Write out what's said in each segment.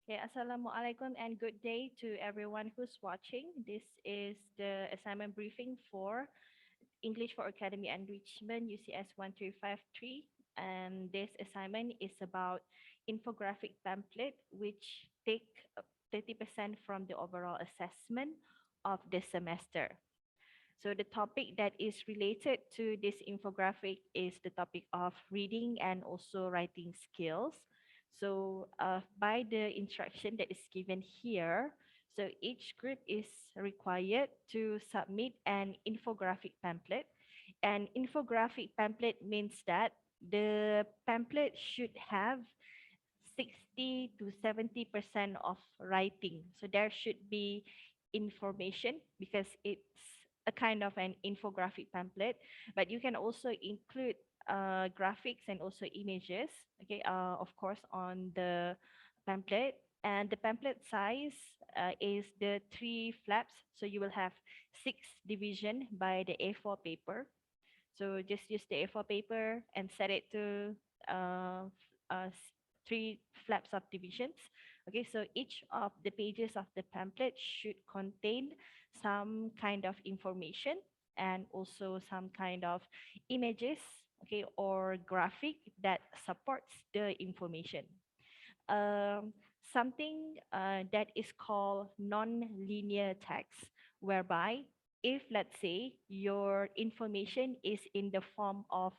Okay, Assalamualaikum and good day to everyone who's watching. This is the assignment briefing for English for Academy Enrichment UCS 1353. And this assignment is about infographic template, which take 30% from the overall assessment of the semester. So the topic that is related to this infographic is the topic of reading and also writing skills. So by the instruction that is given here, so each group is required to submit an infographic pamphlet. An infographic pamphlet means that the pamphlet should have 60 to 70% of writing. So there should be information because it's a kind of an infographic pamphlet, but you can also include graphics and also images, okay, of course, on the pamphlet. And the pamphlet size is the three flaps. So you will have six division by the A4 paper. So just use the A4 paper and set it to uh, three flaps of divisions. Okay, so each of the pages of the pamphlet should contain some kind of information and also some kind of images, okay, or graphic that supports the information. um, Something that is called non-linear text, whereby if, let's say, your information is in the form of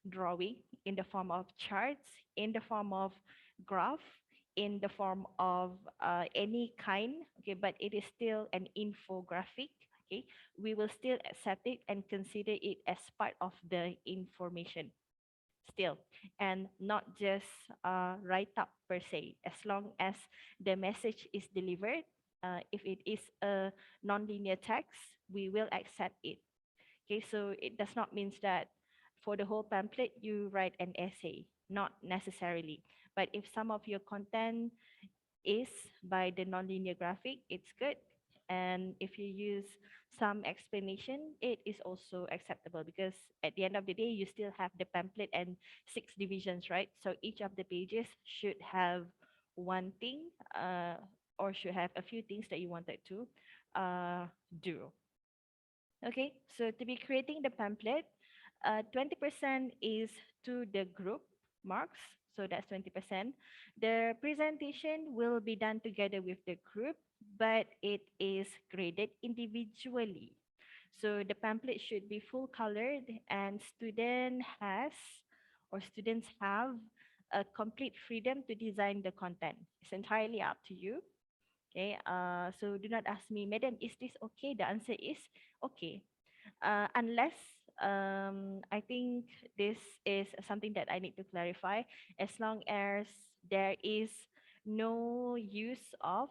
drawing, in the form of charts, in the form of graph, in the form of any kind, okay, but it is still an infographic, okay, we will still accept it and consider it as part of the information still, and not just write up per se, as long as the message is delivered. If it is a non-linear text, we will accept it. Okay, so it does not mean that for the whole pamphlet you write an essay, not necessarily. But if some of your content is by the nonlinear graphic, it's good. And if you use some explanation, it is also acceptable because at the end of the day, you still have the pamphlet and six divisions, right? So each of the pages should have one thing or should have a few things that you wanted to uh, do. Okay, so to be creating the pamphlet, 20% is to the group marks, so that's 20%. The presentation will be done together with the group, but it is graded individually. So the pamphlet should be full colored and students have a complete freedom to design the content. It's entirely up to you. Okay, so do not ask me, Madam, is this okay? The answer is okay. Unless I think this is something that I need to clarify. As long as there is no use of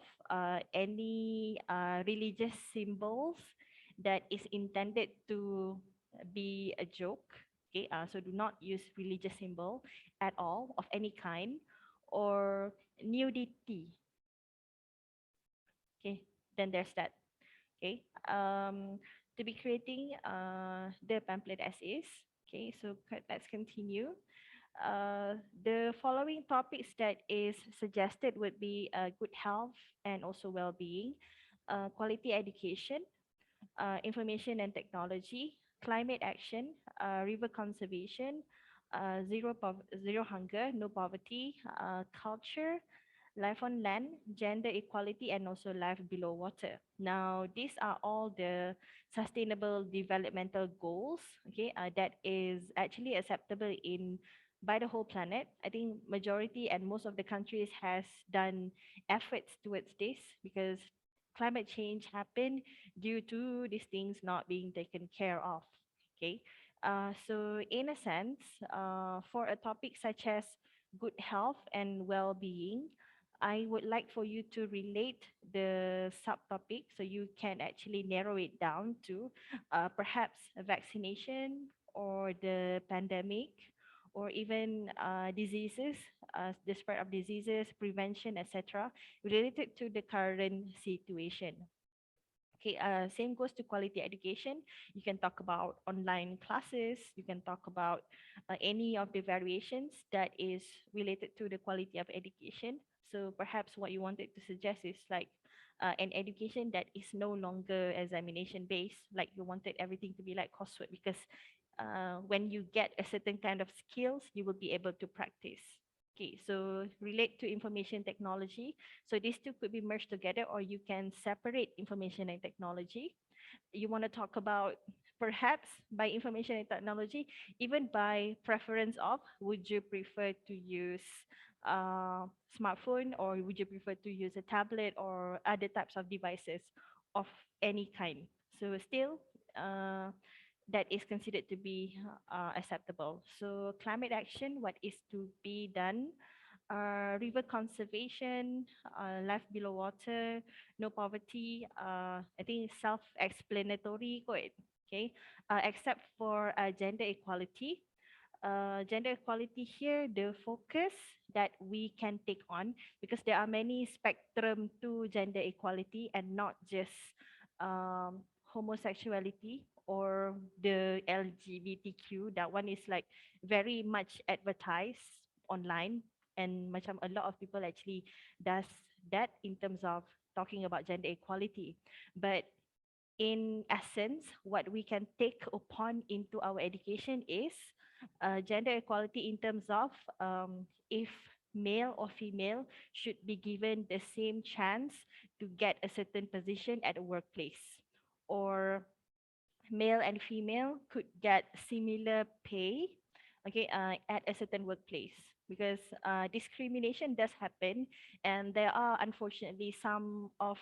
any religious symbols that is intended to be a joke. Okay, so do not use religious symbol at all of any kind, or nudity. Okay, then there's that. Okay, to be creating the pamphlet as is. Okay, so let's continue. The following topics that is suggested would be good health and also well-being, quality education, information and technology, climate action, river conservation, zero hunger, no poverty, culture, life on land, gender equality, and also life below water. Now, these are all the sustainable developmental goals, okay, that is actually acceptable in by the whole planet. I think majority and most of the countries has done efforts towards this because climate change happened due to these things not being taken care of. Okay, so in a sense, for a topic such as good health and well-being, I would like for you to relate the subtopic so you can actually narrow it down to perhaps a vaccination or the pandemic or even diseases, the spread of diseases, prevention, etc., related to the current situation. Okay, same goes to quality education. You can talk about online classes. You can talk about any of the variations that is related to the quality of education. So perhaps what you wanted to suggest is like an education that is no longer examination based, like you wanted everything to be like coursework because when you get a certain kind of skills, you will be able to practice. Okay, so relate to information technology. So these two could be merged together, or you can separate information and technology. You want to talk about perhaps by information and technology, even by preference of would you prefer to use uh, smartphone or would you prefer to use a tablet or other types of devices of any kind. So still, that is considered to be acceptable. So climate action, what is to be done? River conservation, life below water, no poverty. I think self-explanatory kot. Okay, except for gender equality. Gender equality here, the focus that we can take on, because there are many spectrum to gender equality and not just homosexuality or the LGBTQ. That one is like very much advertised online, and macam a lot of people actually does that in terms of talking about gender equality. But in essence, what we can take upon into our education is gender equality in terms of if male or female should be given the same chance to get a certain position at a workplace, or male and female could get similar pay, okay, at a certain workplace, because discrimination does happen, and there are unfortunately some of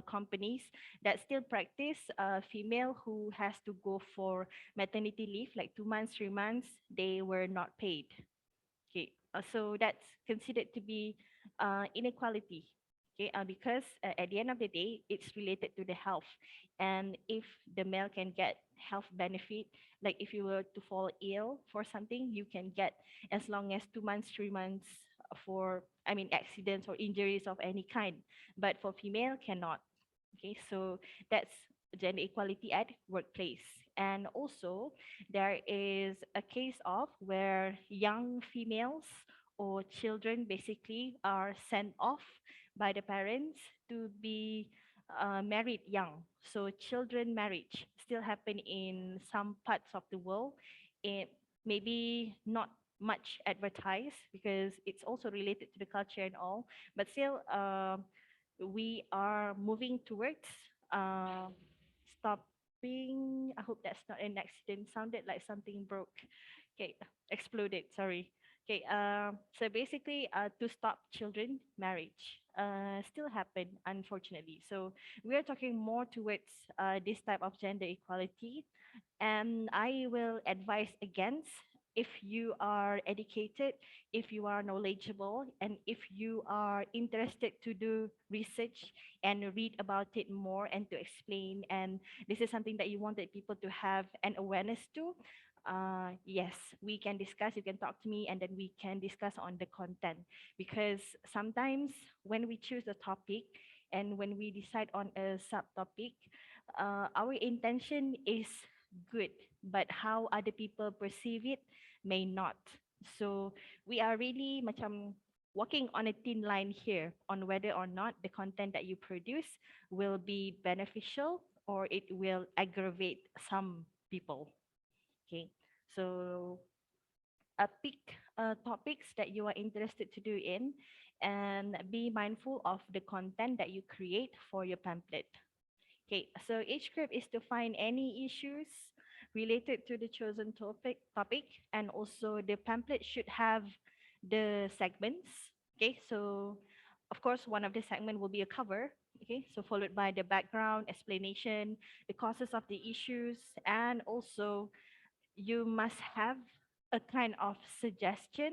companies that still practice female who has to go for maternity leave like 2 months, 3 months, they were not paid. Okay, so that's considered to be inequality. Okay, because at the end of the day, it's related to the health. And if the male can get health benefit, like if you were to fall ill for something, you can get as long as 2 months, 3 months for, I mean, accidents or injuries of any kind. But for female, cannot. Okay, so that's gender equality at workplace. And also, there is a case of where young females or children basically are sent off by the parents to be married young. So children marriage still happen in some parts of the world. It maybe not much advertised because it's also related to the culture and all, but still we are moving towards uh, stopping. I hope that's not an accident. Sounded like something broke. Okay, exploded. Sorry. Okay. So basically, to stop children marriage, still happen unfortunately. So we are talking more towards this type of gender equality, and I will advise against, if you are educated, if you are knowledgeable, and if you are interested to do research and read about it more and to explain, and this is something that you wanted people to have an awareness to, yes, we can discuss. You can talk to me, and then we can discuss on the content. Because sometimes when we choose a topic and when we decide on a subtopic, our intention is good, but how other people perceive it may not. So we are really macam walking on a thin line here on whether or not the content that you produce will be beneficial or it will aggravate some people. Okay, so pick topics that you are interested to do in, and be mindful of the content that you create for your pamphlet. Okay, so each script is to find any issues related to the chosen topic, and also the pamphlet should have the segments. Okay, so of course one of the segment will be a cover. Okay, so followed by the background explanation, the causes of the issues, and also you must have a kind of suggestion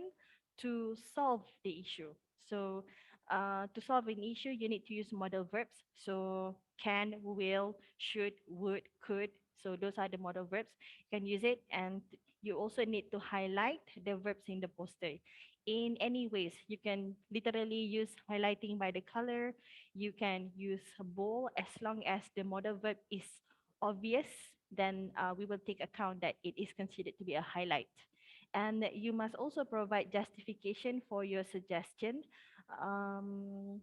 to solve the issue. So to solve an issue, you need to use modal verbs. So can, will, should, would, could. So those are the modal verbs. You can use it, and you also need to highlight the verbs in the poster. in any ways. You can literally use highlighting by the color. You can use bold as long as the modal verb is obvious, then we will take account that it is considered to be a highlight. And you must also provide justification for your suggestion. Um,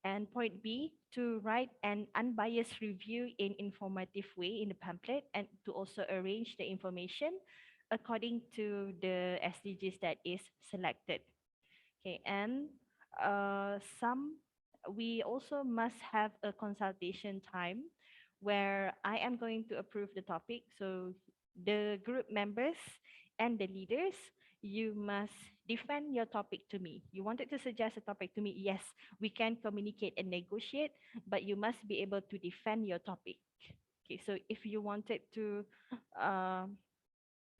and point B, to write an unbiased review in informative way in the pamphlet and to also arrange the information according to the SDGs that is selected. Okay, and some we also must have a consultation time where I am going to approve the topic. So the group members and the leaders, you must defend your topic to me. You wanted to suggest a topic to me. Yes, we can communicate and negotiate, but you must be able to defend your topic. Okay, so if you wanted to um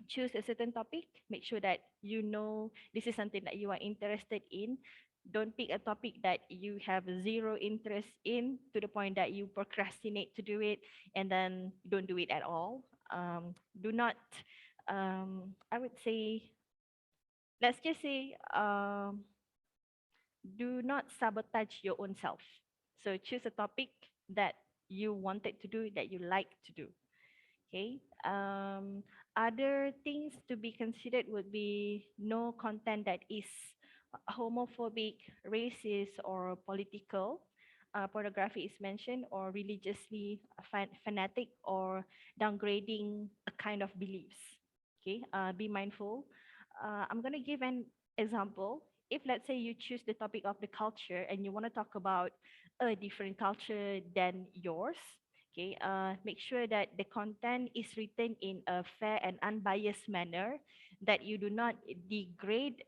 choose a certain topic, make sure that you know this is something that you are interested in. Don't pick a topic that you have zero interest in to the point that you procrastinate to do it and then don't do it at all. Do not, I would say, let's just say, do not sabotage your own self. So choose a topic that you wanted to do, that you like to do. Okay. Other things to be considered would be no content that is homophobic, racist, or political. Pornography is mentioned, or religiously fanatic, or downgrading a kind of beliefs. Okay. Be mindful. I'm going to give an example. If let's say you choose the topic of the culture and you want to talk about a different culture than yours, okay, make sure that the content is written in a fair and unbiased manner, that you do not degrade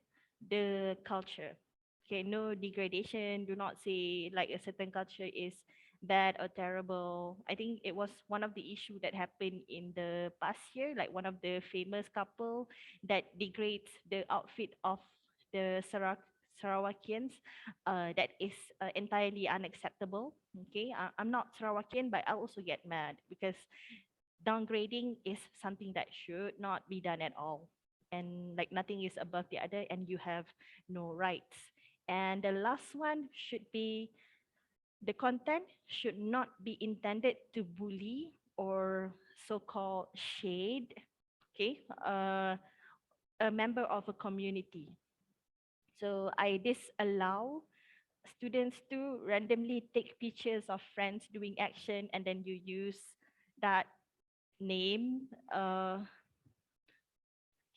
the culture. Okay, no degradation. Do not say like a certain culture is bad or terrible. I think it was one of the issue that happened in the past year, like one of the famous couple that degrades the outfit of the Sarawakians. That is entirely unacceptable. Okay, I'm not Sarawakian, but I also get mad because downgrading is something that should not be done at all. And like nothing is above the other, and you have no rights. And the last one should be the content should not be intended to bully or so-called shade, okay, a member of a community. So I disallow students to randomly take pictures of friends doing action and then you use that name.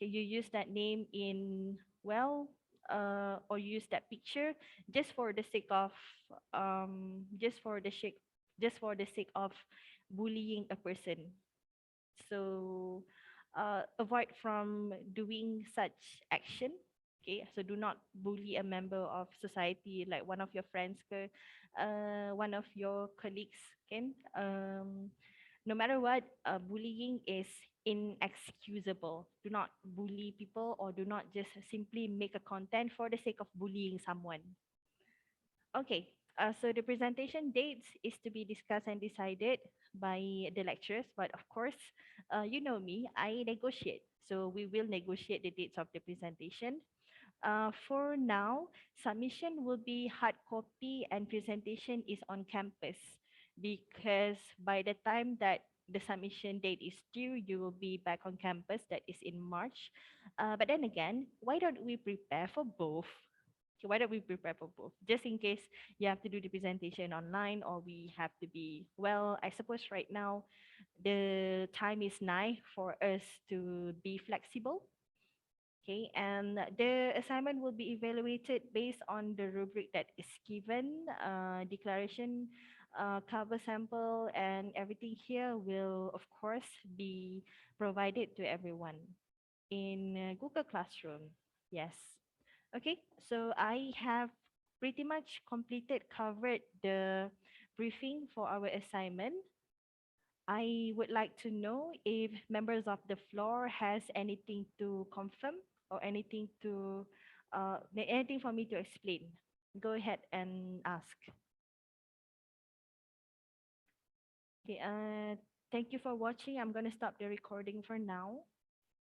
You use that name in, well, or use that picture just for the sake of just for the sake of bullying a person. So avoid from doing such action. Okay, so do not bully a member of society, like one of your friends one of your colleagues can. No matter what, bullying is inexcusable. Do not bully people, or do not just simply make a content for the sake of bullying someone. Okay, so the presentation dates is to be discussed and decided by the lecturers, but of course, you know me, I negotiate. So we will negotiate the dates of the presentation. For now, submission will be hard copy and presentation is on campus, because by the time that the submission date is due, you will be back on campus, that is in March. But then again, why don't we prepare for both? Okay, why don't we prepare for both? Just in case you have to do the presentation online, or we have to be, well, I suppose right now the time is nigh for us to be flexible. Okay, and the assignment will be evaluated based on the rubric that is given, declaration, cover sample, and everything here will, of course, be provided to everyone in Google Classroom. Yes. Okay, so I have pretty much covered the briefing for our assignment. I would like to know if members of the floor has anything to confirm, or anything for me to explain. Go ahead and ask. Okay, thank you for watching. I'm going to stop the recording for now.